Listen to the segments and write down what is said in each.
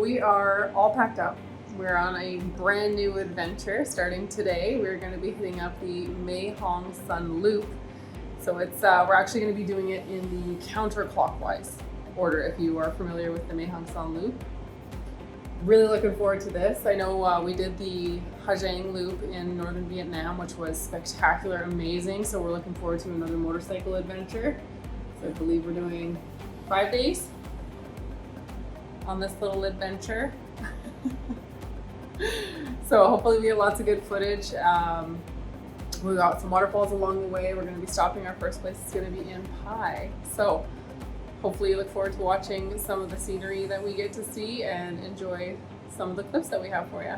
we are all packed up. We're on a brand new adventure starting today. We're going to be hitting up the MAE HONG SON Loop. So it's we're actually going to be doing it in the counterclockwise order if you are familiar with the MAE HONG SON Loop. Really looking forward to this. I know we did the Ha Giang Loop in northern Vietnam, which was spectacular, amazing. So we're looking forward to another motorcycle adventure. So I believe we're doing 5 days on this little adventure. So hopefully we get lots of good footage. We got some waterfalls along the way. We're going to be stopping. Our first place is going to be in Pai. So hopefully you look forward to watching some of the scenery that we get to see and enjoy some of the clips that we have for you.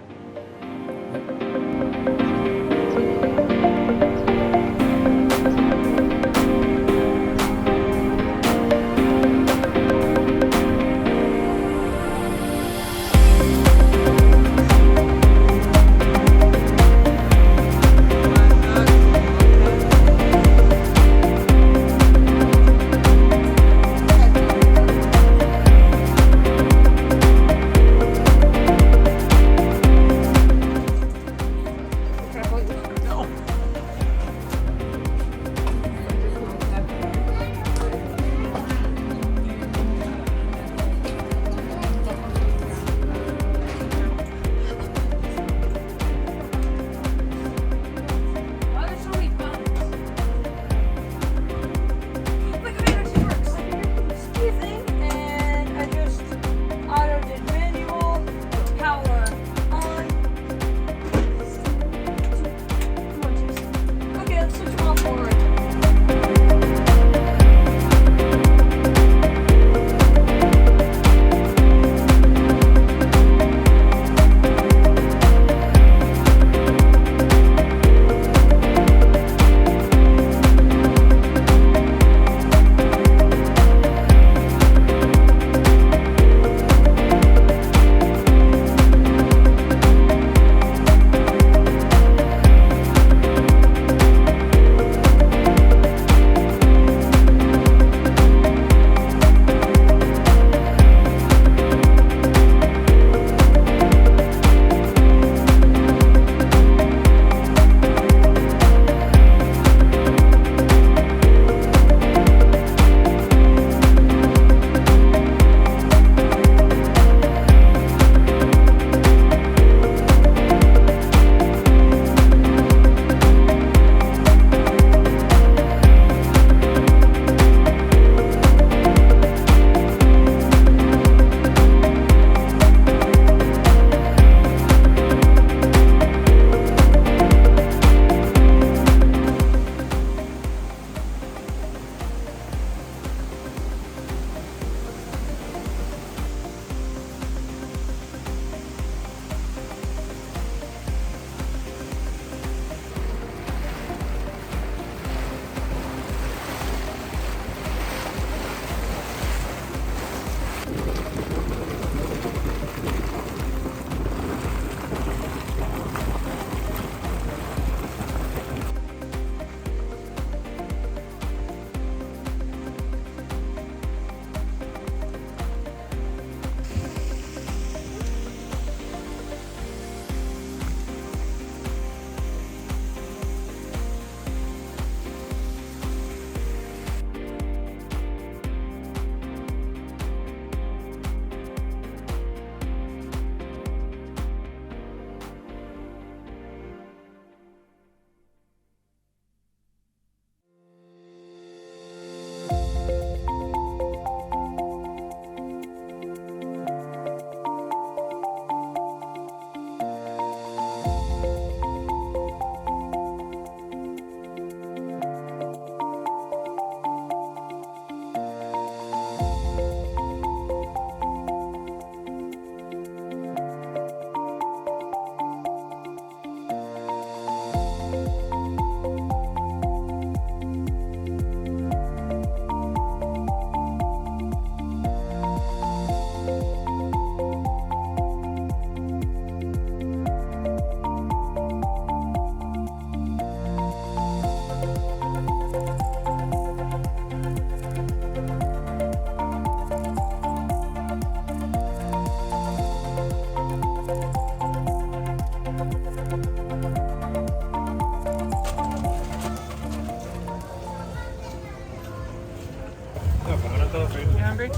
You hungry?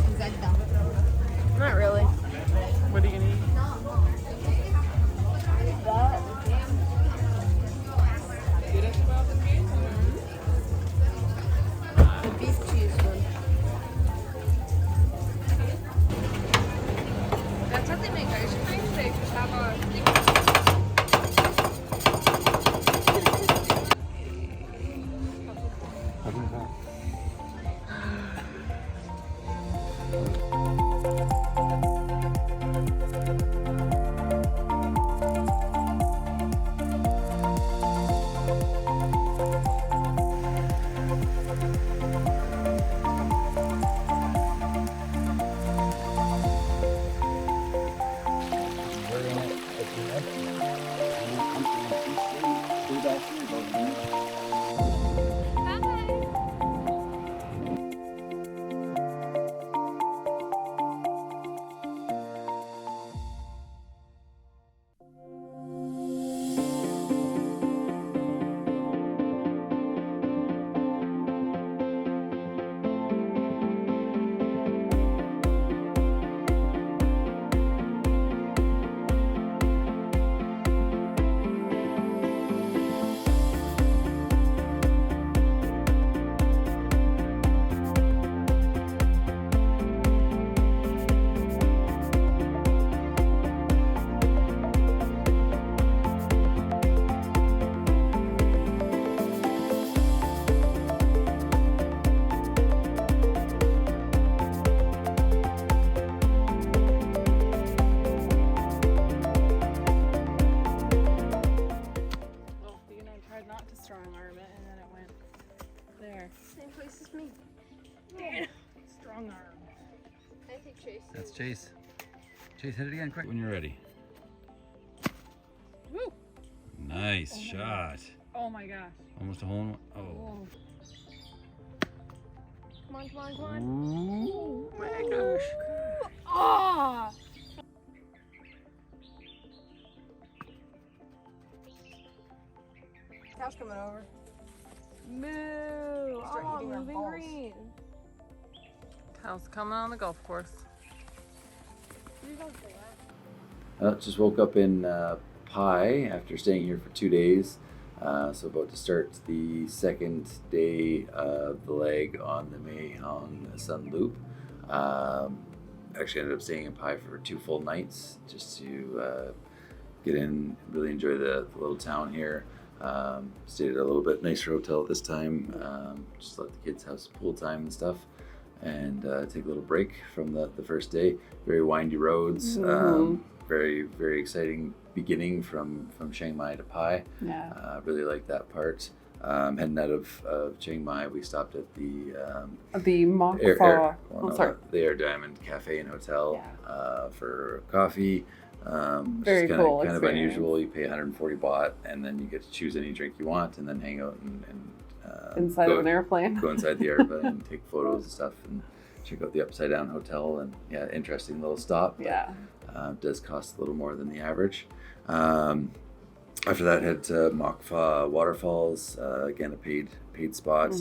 Not really. What are you gonna eat? The beef cheese one. That's how they make ice cream. They just have a same place as me. Damn. Strong arm. I think Chase. That's Chase. Chase, hit it again quick when you're ready. Woo! Nice shot. Oh my gosh. Almost a hole in one. Oh. Oh. Come on, come on, come on. Ooh. Oh my gosh. Ah! Cow's coming over. Moo! Oh, moving green. Cow's coming on the golf course. You don't say that. Just woke up in Pai after staying here for 2 days. So about to start the second day of the leg on the Mae Hong Son Loop. Actually ended up staying in Pai for 2 full nights just to get in, really enjoy the little town here. Stayed at a little bit nicer hotel this time. Just let the kids have some pool time and stuff, and take a little break from the first day. Very windy roads. Very, very exciting beginning from Chiang Mai to Pai. Yeah. Really like that part. Heading out of Chiang Mai, we stopped at the Mock the Air Diamond Cafe and Hotel for coffee. Very kind cool of experience. unusual. You pay 140 baht, and then you get to choose any drink you want, and then hang out and inside of an airplane. Go inside the airplane and take photos and stuff, and check out the Upside Down Hotel. And yeah, interesting little stop. Yeah. Does cost a little more than the average. After that, head to Mok Fa Waterfalls. Again, a paid spot.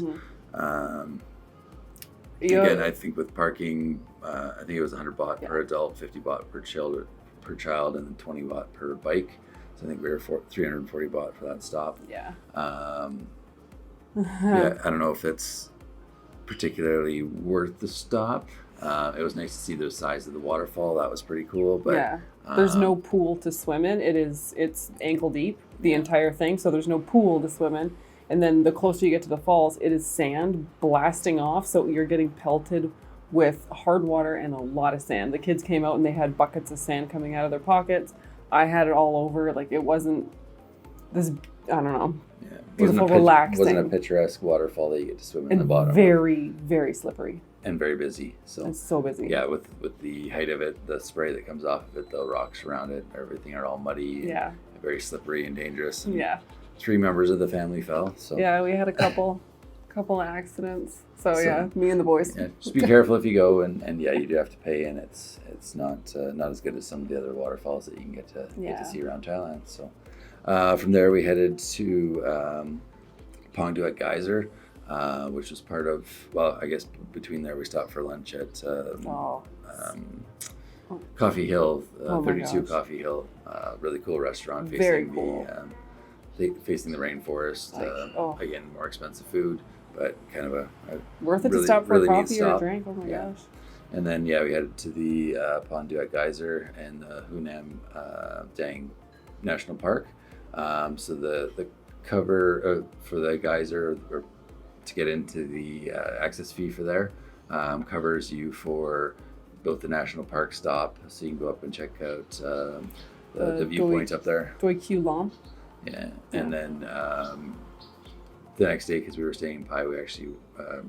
Again, I think with parking, I think it was 100 baht per adult, 50 baht per child, and then 20 baht per bike. So I think we were 340 baht for that stop. Yeah. Yeah, I don't know if it's particularly worth the stop. It was nice to see the size of the waterfall. That was pretty cool. But yeah, there's no pool to swim in. It's ankle deep, the entire thing. So there's no pool to swim in. And then the closer you get to the falls, it is sand blasting off. So you're getting pelted with hard water and a lot of sand. The kids came out and they had buckets of sand coming out of their pockets. I had it all over. Like, it wasn't this, I don't know, beautiful, relaxing. Wasn't a picturesque waterfall that you get to swim in the bottom. Very, very slippery. And very busy. So it's so busy. Yeah, with the height of it, the spray that comes off of it, the rocks around it, everything are all muddy. Yeah. And very slippery and dangerous. And yeah. 3 members of the family fell. So yeah, we had a couple accidents. So yeah, me and the boys. Yeah, just be careful if you go, and yeah, you do have to pay, and it's not as good as some of the other waterfalls that you can get to see around Thailand. So from there we headed to Pong Duet Geyser. which was part of, well, I guess between there we stopped for lunch at Coffee Hill, 32 Coffee Hill, really cool restaurant facing facing the rainforest. Again, more expensive food, but kind of a worth it really, to stop for really a coffee or a drink. Oh my yeah. gosh. And then we headed to the Ponduat Geyser and the Hunam Dang National Park. So the cover for the geyser, or to get into the access fee for there, covers you for both the national park stop, so you can go up and check out the viewpoint up there. Doi Q Lam. Yeah, and then the next day, because we were staying in Pai, we actually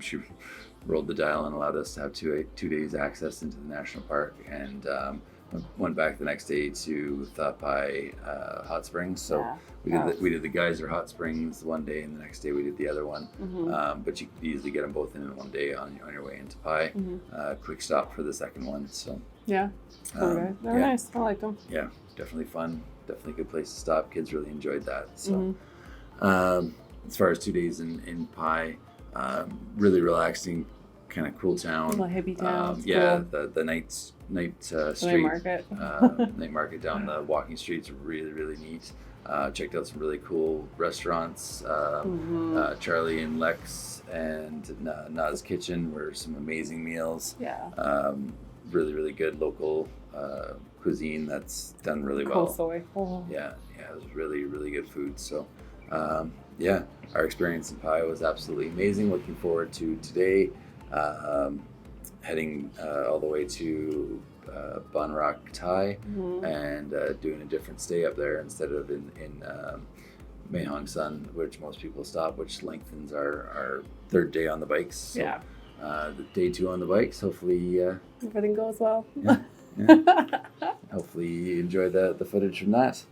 she rolled the dial and allowed us to have 2 days access into the national park, and went back the next day to Tha Pai hot springs. So we did the geyser hot springs one day, and the next day we did the other one. But you could easily get them both in one day on your way into Pai. Quick stop for the second one. So they're nice. I liked them. Yeah, definitely fun. Definitely a good place to stop. Kids really enjoyed that. So as far as 2 days in Pai, really relaxing, kind of cool town. Little hippie town. Cool. The night street market. night market down the walking streets, really, really neat. Checked out some really cool restaurants. Charlie and Lex and Na's Kitchen were some amazing meals. Really, really good local cuisine that's done really well. Soy. Yeah, it was really, really good food. So our experience in Pai was absolutely amazing. Looking forward to today, heading all the way to Ban Rak Thai, and doing a different stay up there instead of in MAE HONG SON, which most people stop, which lengthens our third day on the bikes. So, the day 2 on the bikes, hopefully everything goes well. Hopefully you enjoy the footage from that.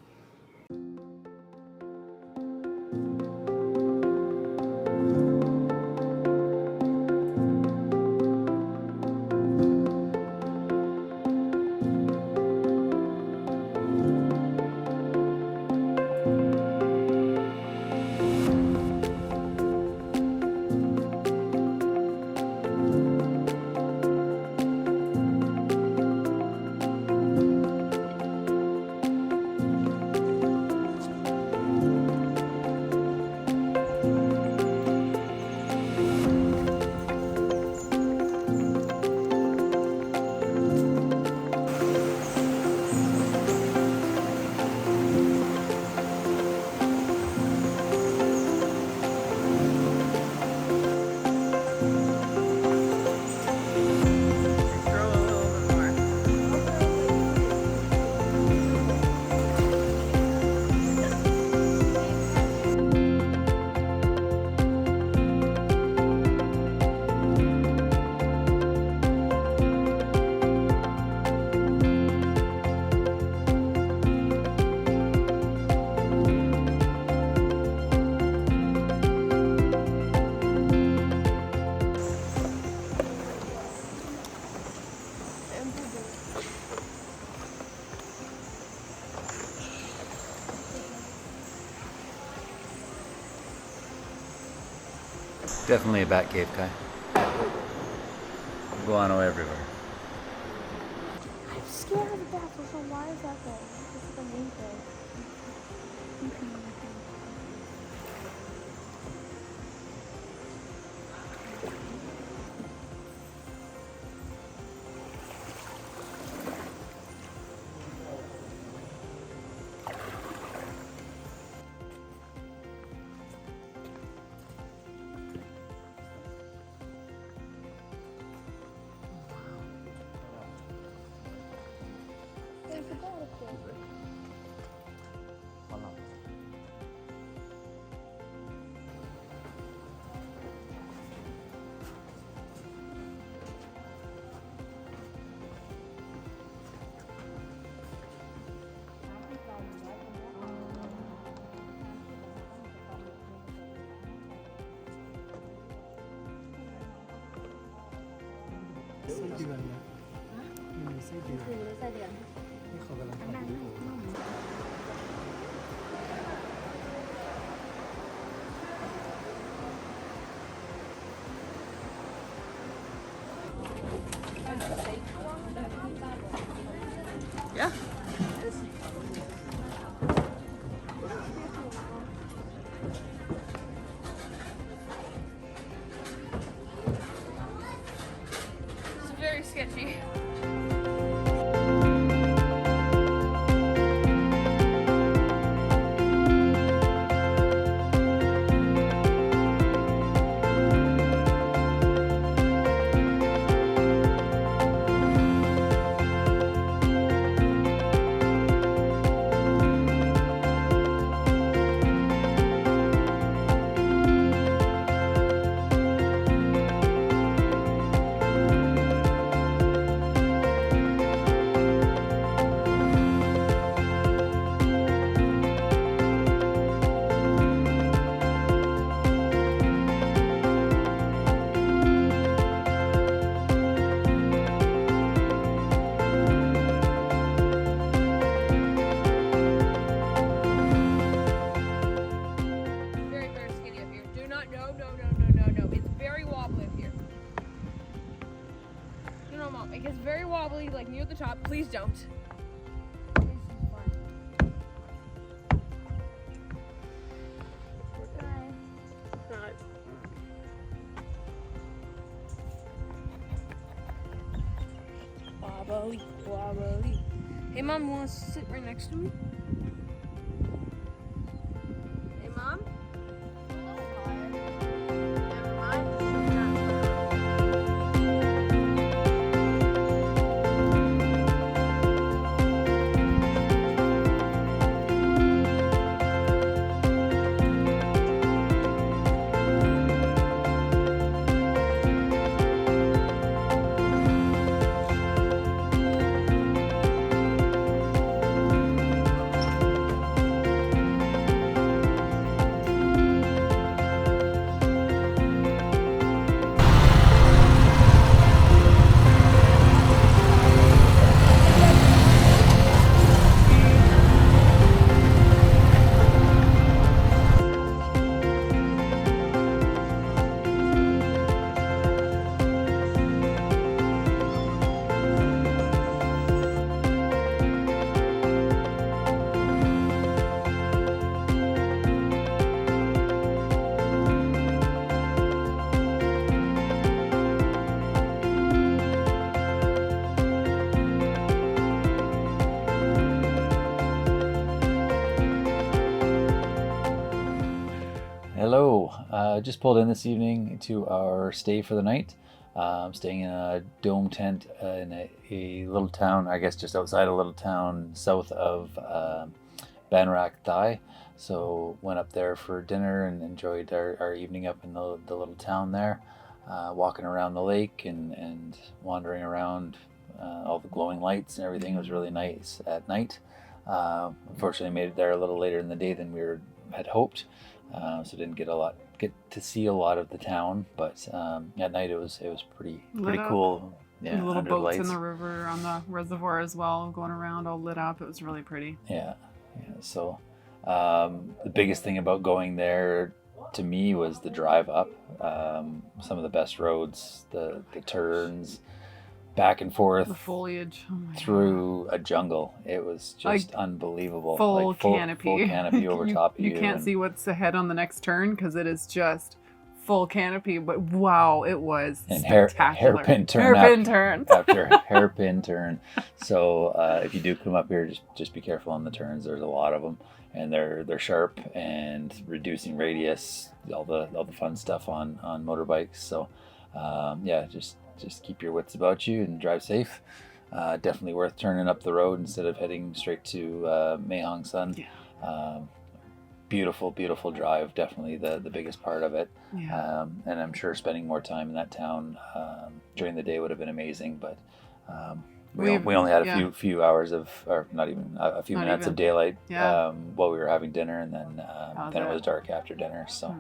Definitely a bat cave, Kai. Guano everywhere. I'm scared of bats, so why is that though? This is the main thing. No. It's very wobbly up here. No, Mom. It gets very wobbly, like near the top. Please don't. This is fun. Not. Wobbly. Hey, Mom, you want to sit right next to me? Hey, Mom? Never mind. Hello, just pulled in this evening to our stay for the night. Staying in a dome tent in a little town, I guess just outside a little town south of Ban Rak Thai. So went up there for dinner and enjoyed our evening up in the little town there, walking around the lake and wandering around all the glowing lights and everything. It was really nice at night. Unfortunately, made it there a little later in the day than we had hoped. So didn't get to see a lot of the town, but at night it was pretty cool. Yeah, the little under boats lights in the river on the reservoir as well, going around all lit up. It was really pretty. Yeah. So the biggest thing about going there to me was the drive up. Some of the best roads, the turns, back and forth, The foliage. Oh my through a jungle. It was just unbelievable. Full canopy. Full canopy over top of you. You can't see what's ahead on the next turn because it is just full canopy. But wow, it was spectacular. Hairpin turn after hairpin turn. So if you do come up here, just be careful on the turns. There's a lot of them, and they're sharp and reducing radius. All the fun stuff on motorbikes. So just keep your wits about you and drive safe. Definitely worth turning up the road instead of heading straight to MAE HONG SON. Yeah. Beautiful dedrive. Definitely the biggest part of it. Yeah. And I'm sure spending more time in that town during the day would have been amazing. But we only had a few hours or not even a few minutes of daylight while we were having dinner, and then it was dark after dinner. So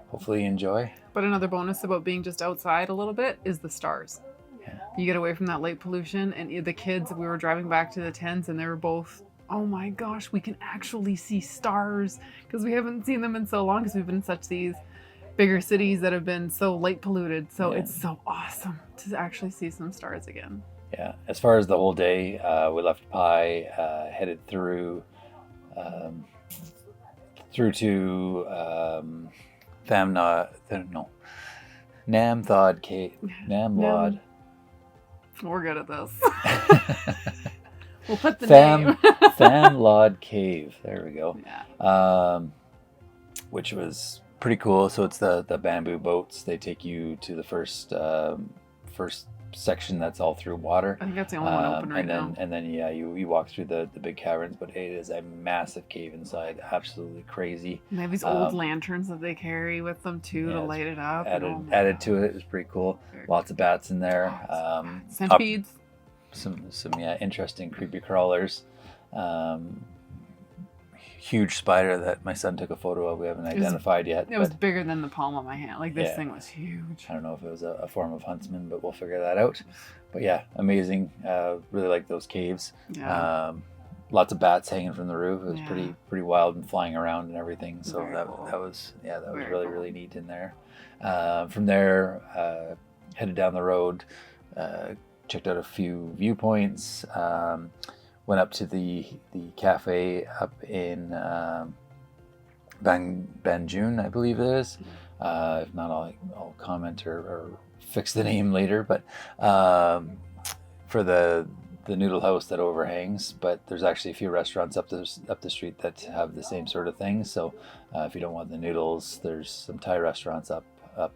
hopefully you enjoy. But another bonus about being just outside a little bit is the stars. Yeah. You get away from that light pollution, and the kids, we were driving back to the tents and they were both, oh my gosh, we can actually see stars, because we haven't seen them in so long because we've been in such these bigger cities that have been so light polluted. So it's so awesome to actually see some stars again. Yeah. As far as the whole day, we left Pai, headed through to Nam Thod Cave. Nam Lod. We're good at this. We'll put the name. Pham Lod Cave. There we go. Yeah. Which was pretty cool. So it's the bamboo boats. They take you to the first section that's all through water. I think that's the only one open right now. And then you walk through the big caverns, but it is a massive cave inside. Absolutely crazy. And they have these old lanterns that they carry with them too to light it up. Added to it. It was pretty cool. Lots of bats in there. Centipedes. Some interesting creepy crawlers. Huge spider that my son took a photo of. We haven't identified yet. It was bigger than the palm of my hand. Like this thing was huge. I don't know if it was a form of huntsman, but we'll figure that out. But yeah, amazing. Really like those caves. Yeah. lots of bats hanging from the roof. It was Yeah. pretty wild and flying around and everything. So Very that cool. was Very really cool. really neat in there. From there, headed down the road, checked out a few viewpoints. Went up to the cafe up in Banjun, I believe it is. If not, I'll comment or fix the name later. But for the noodle house that overhangs, but there's actually a few restaurants up the street that have the same sort of thing. So if you don't want the noodles, there's some Thai restaurants up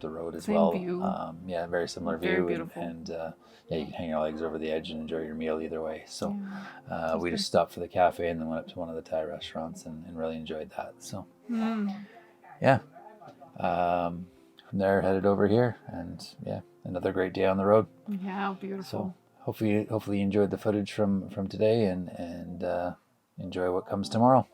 the road as Same well. view. Yeah, very similar Very view. beautiful. And yeah, you can hang your legs over the edge and enjoy your meal either way. So Yeah. we just stopped for the cafe and then went up to one of the Thai restaurants and really enjoyed that. So yeah. From there, headed over here, and yeah, another great day on the road. Yeah, beautiful. So hopefully you enjoyed the footage from today and enjoy what comes tomorrow.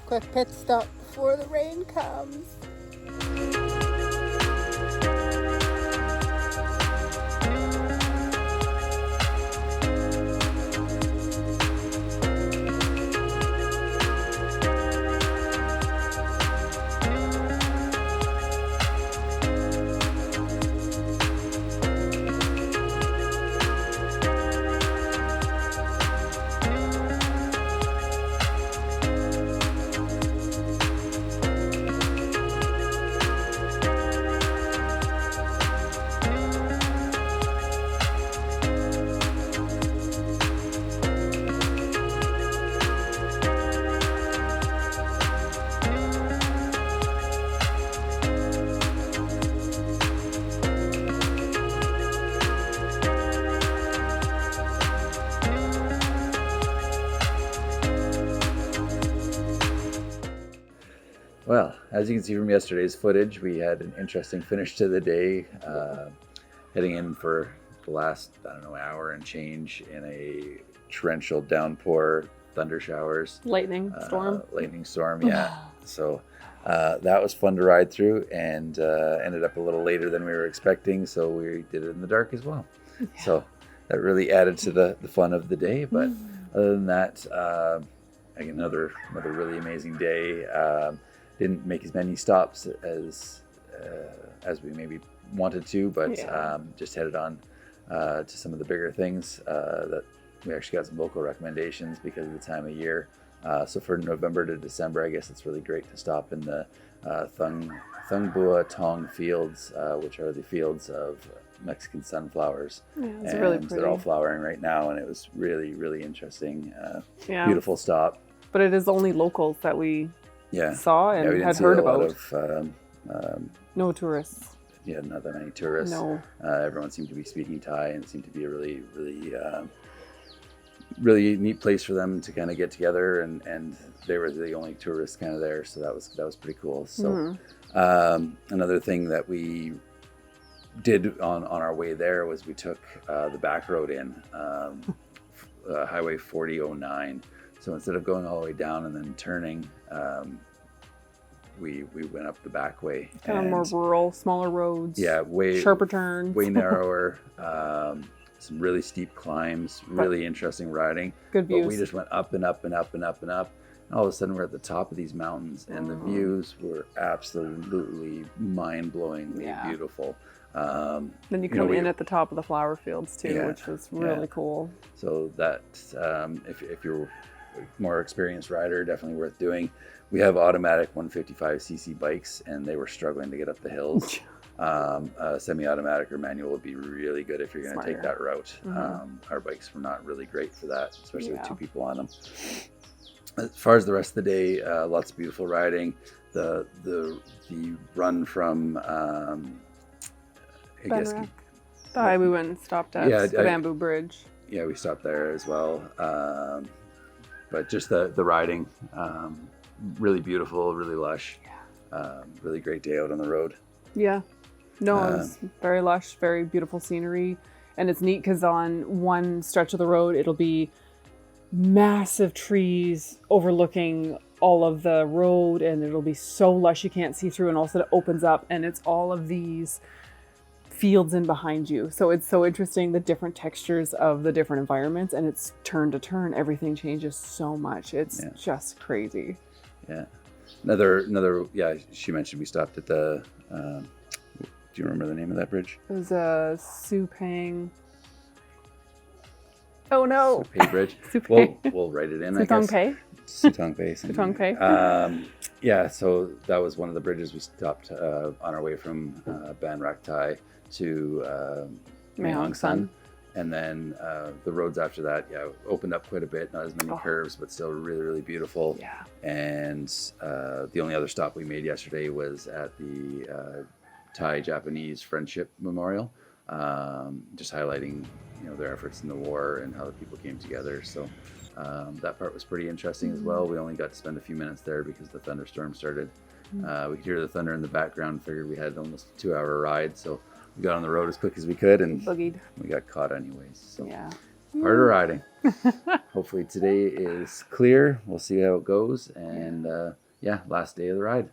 Quick pit stop before the rain comes. Well, as you can see from yesterday's footage, we had an interesting finish to the day, heading in for the last, I don't know, hour and change in a torrential downpour, thunder showers. Lightning storm. Lightning storm, yeah. So that was fun to ride through, and ended up a little later than we were expecting, so we did it in the dark as well. Yeah. So that really added to the fun of the day, but other than that, another really amazing day. Didn't make as many stops as we maybe wanted to, but just headed on to some of the bigger things that we actually got some local recommendations because of the time of year. So for November to December, I guess it's really great to stop in the Thung Bua Tong fields, which are the fields of Mexican sunflowers. Yeah, it's really pretty. They're all flowering right now, and it was really, really interesting. Beautiful stop. But it is only locals that we saw and we had heard about. Of, no tourists. Yeah, not that many tourists. No. Everyone seemed to be speaking Thai, and it seemed to be a really, really neat place for them to kind of get together, and they were the only tourists kind of there, so that was pretty cool. So another thing that we did on our way there was we took the back road in Highway 4009. So instead of going all the way down and then turning, we went up the back way. Kind of more rural, smaller roads. Yeah, sharper turns. Way narrower. Some really steep climbs, really interesting riding. Good views. But we just went up and up and up and up and up. And all of a sudden we're at the top of these mountains, and the views were absolutely mind-blowingly beautiful. Then you come in at the top of the flower fields too, which was really cool. So that, if you're a more experienced rider, definitely worth doing. We have automatic 155cc bikes, and they were struggling to get up the hills. Semi-automatic or manual would be really good if you're going to take that route. Our bikes were not really great for that, especially with two people on them. As far as the rest of the day, lots of beautiful riding. The run from Ban Rak Thai, we went and stopped at the Bamboo Bridge. Yeah, we stopped there as well. But just the riding, really beautiful, really lush. Really great day out on the road. Yeah. No, it was very lush, very beautiful scenery. And it's neat because on one stretch of the road, it'll be massive trees overlooking all of the road, and it'll be so lush you can't see through, and all of a sudden it opens up and it's all of these fields in behind you. So it's so interesting, the different textures of the different environments, and it's turn to turn. Everything changes so much. It's just crazy. Yeah. Another, she mentioned we stopped at the, do you remember the name of that bridge? It was a Supang. Oh no. Supay Bridge. We'll write it in, Sutong Pei? Sutong Pei. Sutong Pei. So that was one of the bridges we stopped on our way from Ban Rak Thai to MAE HONG SON. And then the roads after that, opened up quite a bit. Not as many curves, but still really, really beautiful. Yeah. And the only other stop we made yesterday was at the Thai-Japanese Friendship Memorial, just highlighting their efforts in the war and how the people came together. So that part was pretty interesting as well. We only got to spend a few minutes there because the thunderstorm started. We could hear the thunder in the background, figured we had almost a 2-hour ride. So we got on the road as quick as we could, and boogied. We got caught anyways. So part of riding. Hopefully today is clear. We'll see how it goes. And last day of the ride.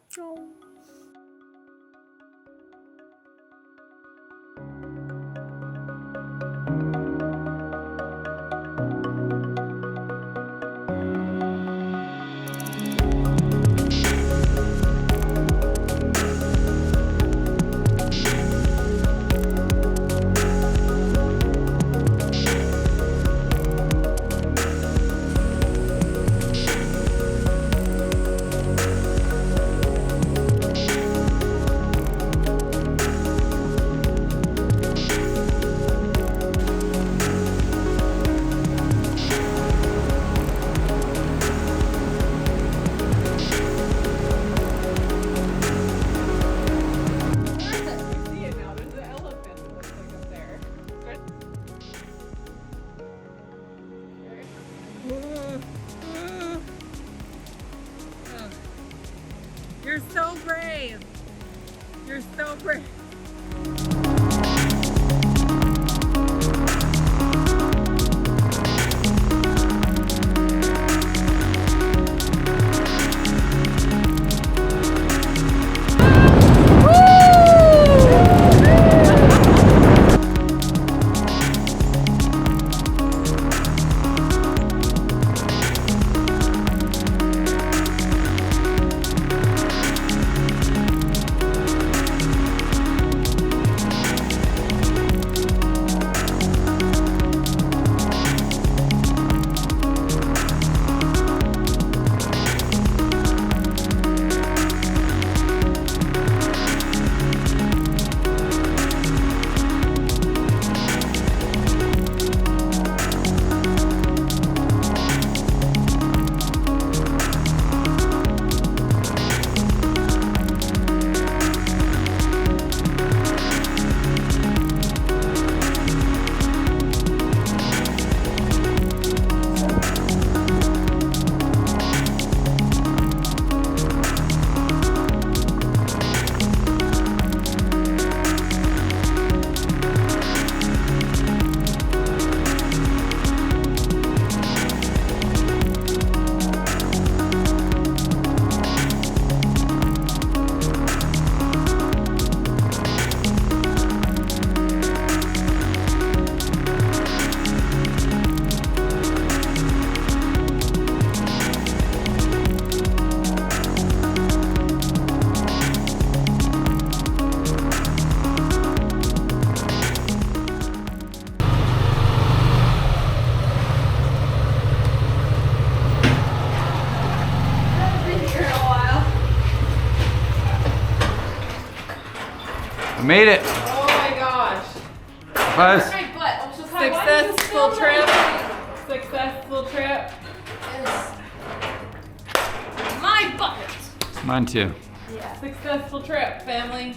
Don't break. I made it. Oh my gosh. Buzz. My butt. I'm so tired. Successful trip. Successful trip. My butt. Mine too. Yeah. Successful trip, family.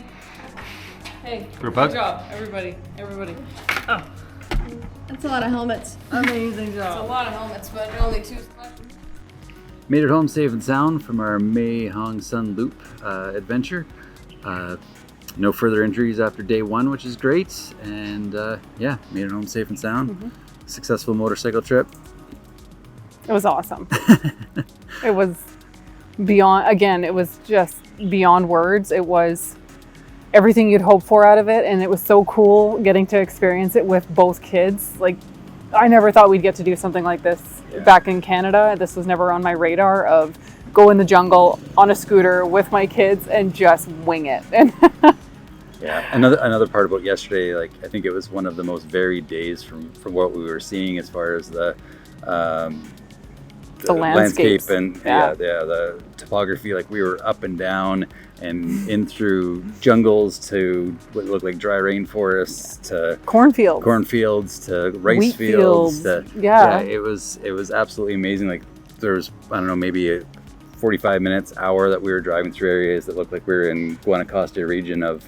Hey, Group good hug. job, everybody. Everybody. That's a lot of helmets. Amazing It's a job. lot of helmets, but only 2 left. Made it home safe and sound from our MAE HONG SON LOOP adventure. No further injuries after day 1, which is great. And yeah, made it home safe and sound. Successful motorcycle trip. It was awesome. It was beyond, again, it was just beyond words. It was everything you'd hope for out of it. And it was so cool getting to experience it with both kids. Like, I never thought we'd get to do something like this back in Canada. This was never on my radar of go in the jungle on a scooter with my kids and just wing it. And Yeah, another part about yesterday, like I think it was one of the most varied days from what we were seeing as far as the landscape landscapes. and the topography. Like we were up and down and in through jungles to what looked like dry rainforests to cornfields to rice Wheat fields. fields. To, Yeah. it was absolutely amazing. Like there's I don't know maybe 45 minutes, hour that we were driving through areas that looked like we were in Guanacaste region of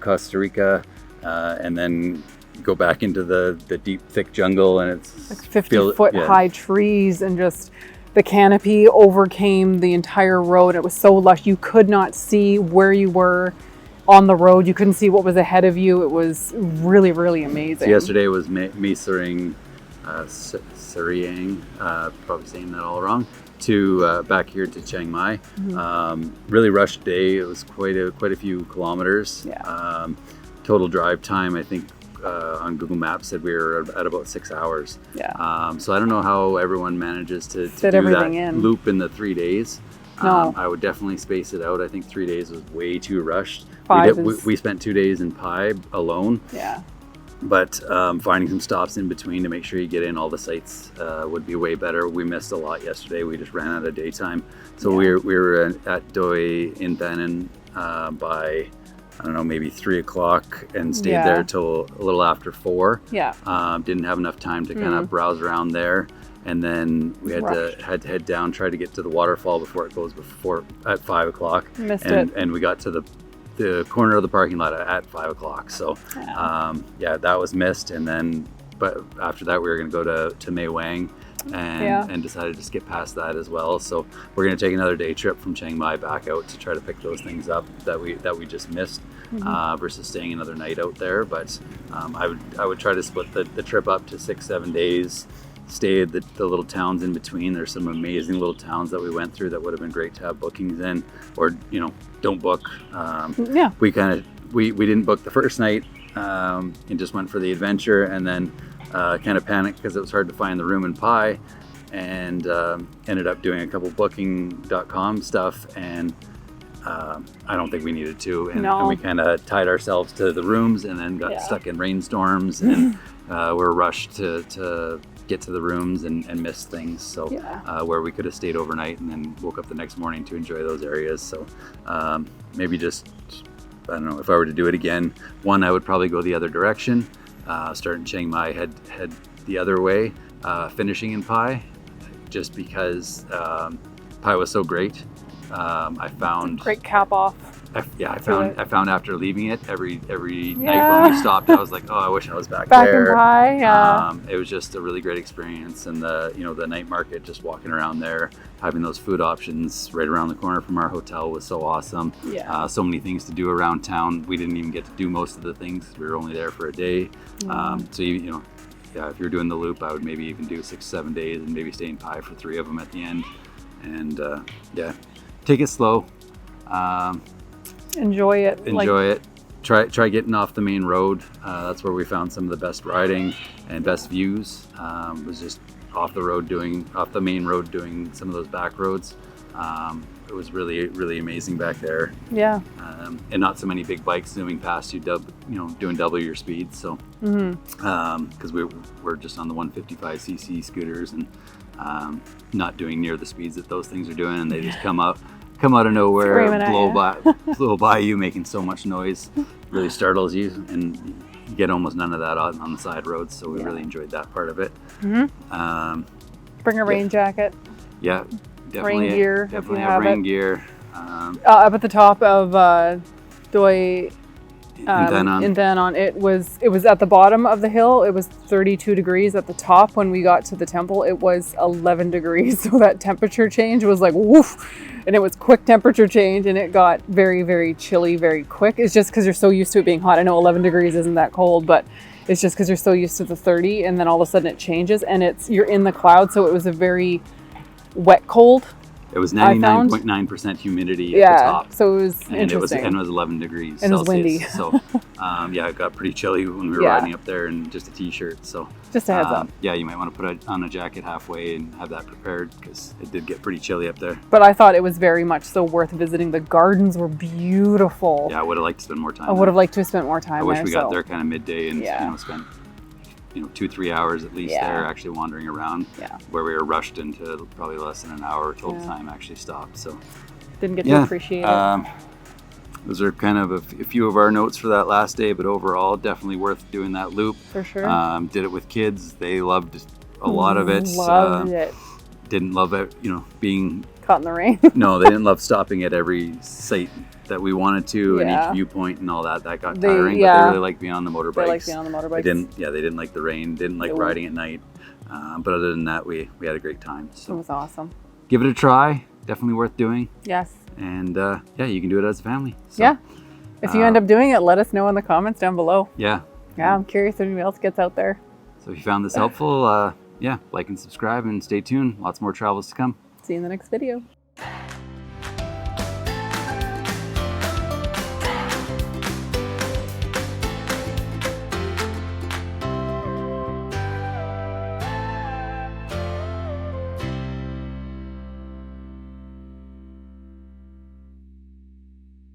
Costa Rica, and then go back into the deep, thick jungle, and it's like 50-foot high trees, and just the canopy overcame the entire road. It was so lush. You could not see where you were on the road. You couldn't see what was ahead of you. It was really, really amazing. So yesterday was Mae Sariang, probably saying that all wrong, to back here to Chiang Mai. Really rushed day. It was quite a few kilometers. Yeah. Total drive time, I think on Google Maps said we were at about 6 hours. Yeah. So I don't know how everyone manages to Fit do everything that in. loop in the 3 days. No. I would definitely space it out. I think 3 days was way too rushed. Five We spent 2 days in Pai alone. Yeah. But finding some stops in between to make sure you get in all the sites would be way better. We missed a lot yesterday. We just ran out of daytime. So we were at Doi in Banan by, I don't know, maybe 3 o'clock and stayed there till a little after 4. Yeah. Didn't have enough time to kind of browse around there. And then we had Rushed. to head down, try to get to the waterfall before it goes at 5 o'clock. Missed it. And we got to the corner of the parking lot at 5 o'clock. So that was missed. And then, but after that we were going to go to Mae Wang and decided to skip past that as well. So we're going to take another day trip from Chiang Mai back out to try to pick those things up that we just missed. versus staying another night out there. But I would try to split the trip up to 6-7 days. Stay at the little towns in between. There's some amazing little towns that we went through that would have been great to have bookings in, or don't book. We didn't book the first night and just went for the adventure, and then kind of panicked because it was hard to find the room in Pai, and ended up doing a couple booking.com stuff, and I don't think we needed to, and we kind of tied ourselves to the rooms, and then got stuck in rainstorms, and we're rushed to get to the rooms and miss things. So where we could have stayed overnight and then woke up the next morning to enjoy those areas. So maybe just, I don't know, if I were to do it again, I would probably go the other direction, start in Chiang Mai, head the other way, finishing in Pai, just because Pai was so great. I found Great cap off. I found after leaving it every night when we stopped, I was like, oh, I wish I was back there. In Pai, yeah. It was just a really great experience, and the night market, just walking around there, having those food options right around the corner from our hotel was so awesome. Yeah. So many things to do around town. We didn't even get to do most of the things. We were only there for a day. So if you're doing the loop, I would maybe even do 6-7 days and maybe stay in Pai for 3 of them at the end. And take it slow. Enjoy it. Enjoy it. Try getting off the main road. That's where we found some of the best riding and best views. Was just off the main road, doing some of those back roads. It was really, really amazing back there. Yeah. And not so many big bikes zooming past you, doing double your speed. So, because we're just on the 155cc scooters, and not doing near the speeds that those things are doing, and they just come out of nowhere, blow by you, making so much noise, really startles you, and you get almost none of that on the side roads. So we really enjoyed that part of it. Bring a rain jacket. Yeah, definitely. Rain gear. Definitely have rain gear. Up at the top of Doi in Danon, it was at the bottom of the hill. It was 32 degrees at the top. When we got to the temple, it was 11 degrees. So that temperature change was like woof, and it was quick temperature change, and it got very, very chilly very quick. It's just because you're so used to it being hot. I know 11 degrees isn't that cold, but it's just because you're so used to the 30, and then all of a sudden it changes, and you're in the cloud. So it was a very wet cold. It was 99.9% humidity at the top. So it was and interesting. It was 11 degrees and Celsius. It was windy. So it got pretty chilly when we were riding up there in just a t-shirt. So just a heads up. Yeah, you might want to put on a jacket halfway and have that prepared, because it did get pretty chilly up there. But I thought it was very much so worth visiting. The gardens were beautiful. Yeah, I would have liked to spend more time. I would have liked to have spent more time there. I wish we got there kind of midday and spent 2-3 hours at least there actually wandering around, where we were rushed into probably less than an hour till the time actually stopped. So didn't get to appreciate it. Those are kind of a few of our notes for that last day, but overall definitely worth doing that loop. For sure. Did it with kids. They loved a lot of it. Loved it. Didn't love it, being caught in the rain. No, they didn't love stopping at every site that we wanted to, and each viewpoint and all that got tiring. But they really liked being on the motorbikes. They liked being on the motorbikes. They didn't like the rain, didn't like riding at night. But other than that, we had a great time. So it was awesome. Give it a try. Definitely worth doing. Yes. And you can do it as a family. So, if you end up doing it, let us know in the comments down below. Yeah, I'm curious if anybody else gets out there. So if you found this helpful, like and subscribe and stay tuned. Lots more travels to come. See you in the next video.